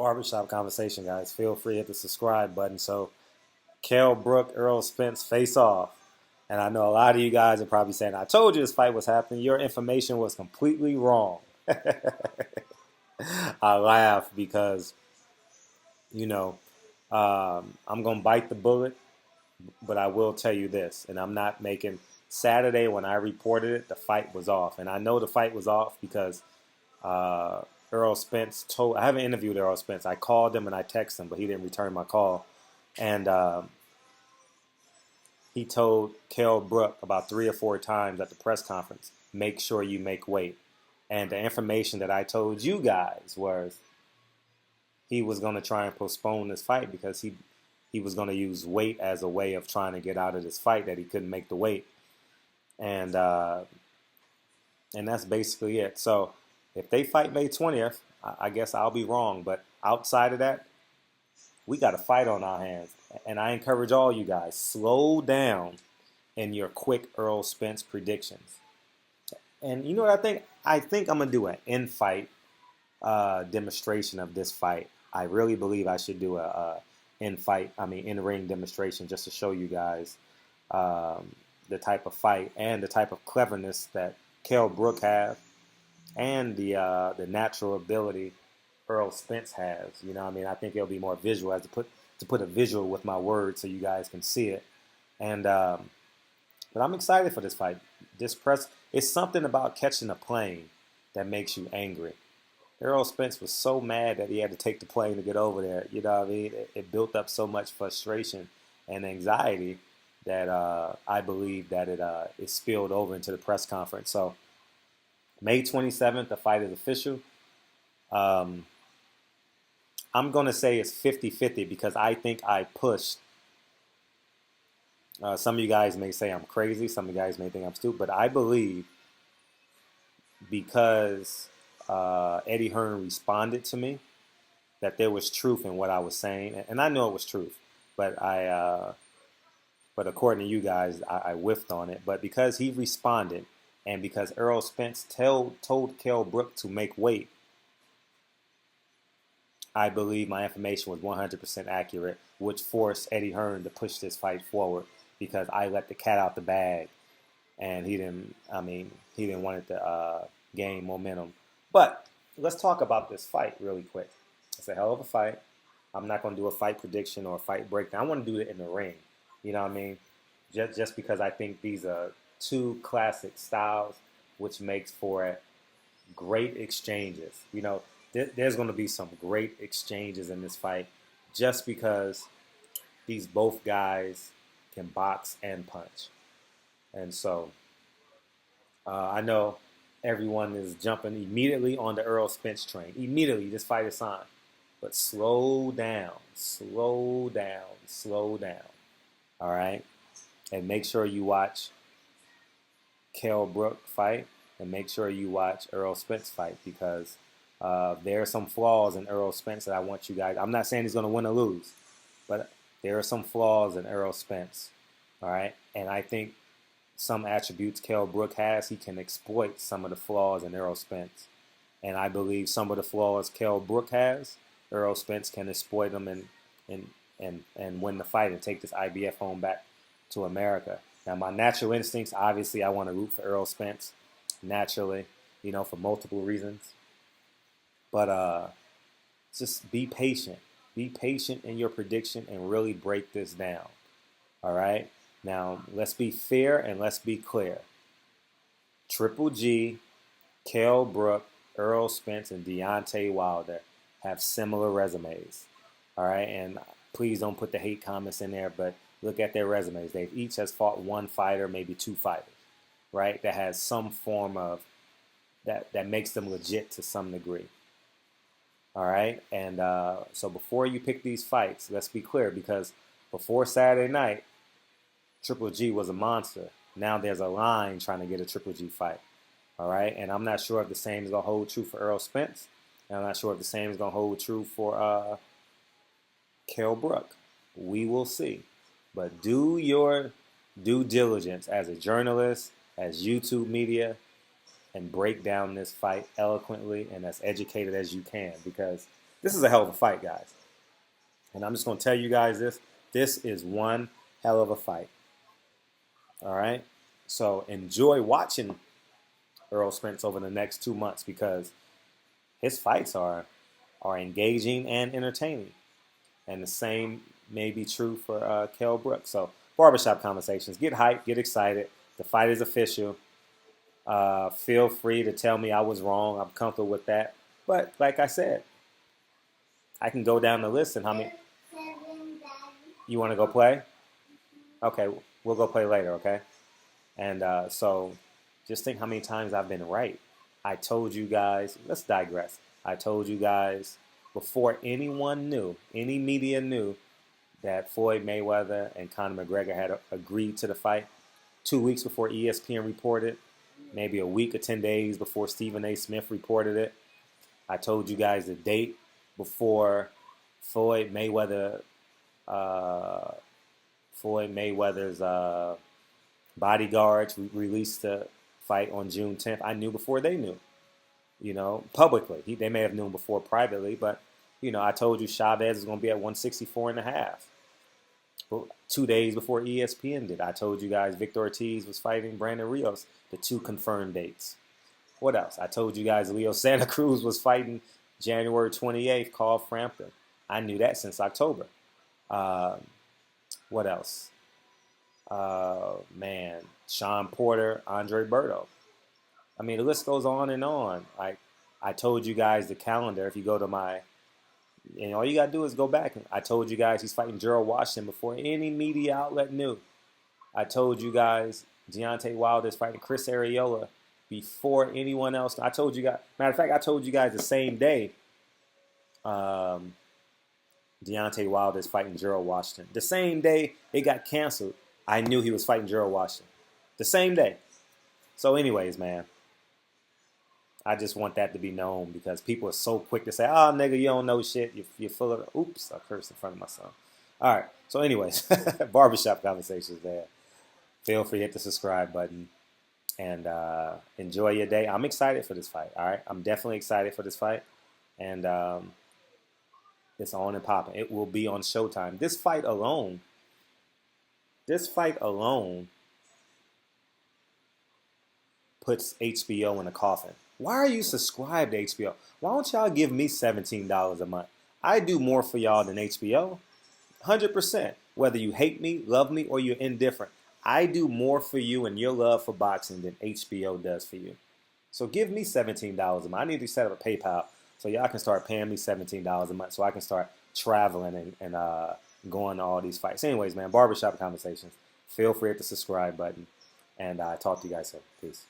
Barbershop conversation, guys. Feel free to hit the subscribe button. So, Kell Brook, Earl Spence face off. And I know a lot of you guys are probably saying, I told you this fight was happening. Your information was completely wrong. I laugh because, you know, I'm going to bite the bullet, but I will tell you this, and I'm not making Saturday when I reported it, the fight was off. And I know the fight was off because uh, Earl Spence told, I haven't interviewed Earl Spence. I called him and I texted him, but he didn't return my call. And he told Kell Brook about 3 or 4 times at the press conference, make sure you make weight. And the information that I told you guys was he was going to try and postpone this fight because he was going to use weight as a way of trying to get out of this fight, that he couldn't make the weight. And that's basically it. So if they fight May 20th, I guess I'll be wrong. But outside of that, we got a fight on our hands. And I encourage all you guys, slow down in your quick Earl Spence predictions. And you know what I think? I think I'm going to do an in-fight demonstration of this fight. I really believe I should do a in-ring demonstration just to show you guys the type of fight and the type of cleverness that Kell Brook has, and the natural ability Earl Spence has. You know what I mean? I think it'll be more visual, as to put a visual with my words so you guys can see it. And but I'm excited for this fight. It's something about catching a plane that makes you angry. Earl Spence was so mad that he had to take the plane to get over there. You know what I mean? It built up so much frustration and anxiety that I believe that it spilled over into the press conference. So May 27th, the fight is official. I'm going to say it's 50-50 because I think I pushed. Some of you guys may say I'm crazy. Some of you guys may think I'm stupid. But I believe because Eddie Hearn responded to me that there was truth in what I was saying. And I know it was truth. But but according to you guys, I whiffed on it. But because he responded and because Earl Spence told Kell Brook to make weight, I believe my information was 100% accurate, which forced Eddie Hearn to push this fight forward because I let the cat out the bag, and he didn't want it to gain momentum. But let's talk about this fight really quick. It's a hell of a fight. I'm not going to do a fight prediction or a fight breakdown. I want to do it in the ring. You know what I mean? Just because I think these are two classic styles, which makes for great exchanges. You know, there's going to be some great exchanges in this fight just because these both guys can box and punch. And so I know everyone is jumping immediately on the Earl Spence train. Immediately, this fight is on. But slow down, slow down, slow down. All right? And make sure you watch Kell Brook fight and make sure you watch Earl Spence fight because there are some flaws in Earl Spence that I want you guys. I'm not saying he's going to win or lose, but there are some flaws in Earl Spence. All right? And I think some attributes Kell Brook has, he can exploit some of the flaws in Earl Spence. And I believe some of the flaws Kell Brook has, Earl Spence can exploit them and win the fight and take this IBF home back to America. Now, my natural instincts, obviously, I want to root for Earl Spence naturally, you know, for multiple reasons. But just be patient. Be patient in your prediction and really break this down. All right? Now, let's be fair and let's be clear. Triple G, Kell Brook, Earl Spence, and Deontay Wilder have similar resumes. All right? And please don't put the hate comments in there, but look at their resumes. They each has fought one fighter, maybe two fighters, right? That has some form of, that makes them legit to some degree. All right? And so before you pick these fights, let's be clear, because before Saturday night, Triple G was a monster. Now there's a line trying to get a Triple G fight. All right? And I'm not sure if the same is going to hold true for Earl Spence. And I'm not sure if the same is going to hold true for Kell Brook. We will see. But do your due diligence as a journalist, as YouTube media, and break down this fight eloquently and as educated as you can. Because This is a hell of a fight, guys. And I'm just going to tell you guys this. This is one hell of a fight. All right? So enjoy watching Earl Spence over the next 2 months because his fights are engaging and entertaining. And the same may be true for Kell Brook. So Barbershop Conversations. Get hyped. Get excited. The fight is official. Feel free to tell me I was wrong. I'm comfortable with that. But like I said, I can go down the list and how many. You want to go play? Okay, we'll go play later, okay? And so just think how many times I've been right. I told you guys, let's digress. I told you guys before anyone knew, any media knew, that Floyd Mayweather and Conor McGregor had agreed to the fight 2 weeks before ESPN reported, maybe a week or 10 days before Stephen A. Smith reported it. I told you guys the date before Floyd Mayweather's bodyguards released the fight on June 10th. I knew before they knew, publicly. They may have known before privately, but, I told you Chavez is going to be at 164.5. 2 days before ESPN did. I told you guys Victor Ortiz was fighting Brandon Rios, the 2 confirmed dates. What else? I told you guys Leo Santa Cruz was fighting January 28th, Carl Frampton. I knew that since October. What else? Sean Porter, Andre Berto. I mean, the list goes on and on. I told you guys the calendar. If you go to all you got to do is go back. I told you guys he's fighting Gerald Washington before any media outlet knew. I told you guys Deontay Wilder is fighting Chris Arreola before anyone else. I told you guys, matter of fact, I told you guys the same day Deontay Wilder is fighting Gerald Washington. The same day it got canceled, I knew he was fighting Gerald Washington. The same day. So anyways, man, I just want that to be known because people are so quick to say, oh, nigga, you don't know shit. You're full of, oops, I cursed in front of my son. All right. So anyways, Barbershop Conversations there. Feel free to hit the subscribe button and enjoy your day. I'm excited for this fight. All right. I'm definitely excited for this fight. And it's on and popping. It will be on Showtime. This fight alone puts HBO in a coffin. Why are you subscribed to HBO? Why don't y'all give me $17 a month? I do more for y'all than HBO. 100%. Whether you hate me, love me, or you're indifferent. I do more for you and your love for boxing than HBO does for you. So give me $17 a month. I need to set up a PayPal so y'all can start paying me $17 a month so I can start traveling and going to all these fights. Anyways, man, Barbershop Conversations. Feel free to hit the subscribe button. And talk to you guys soon. Peace.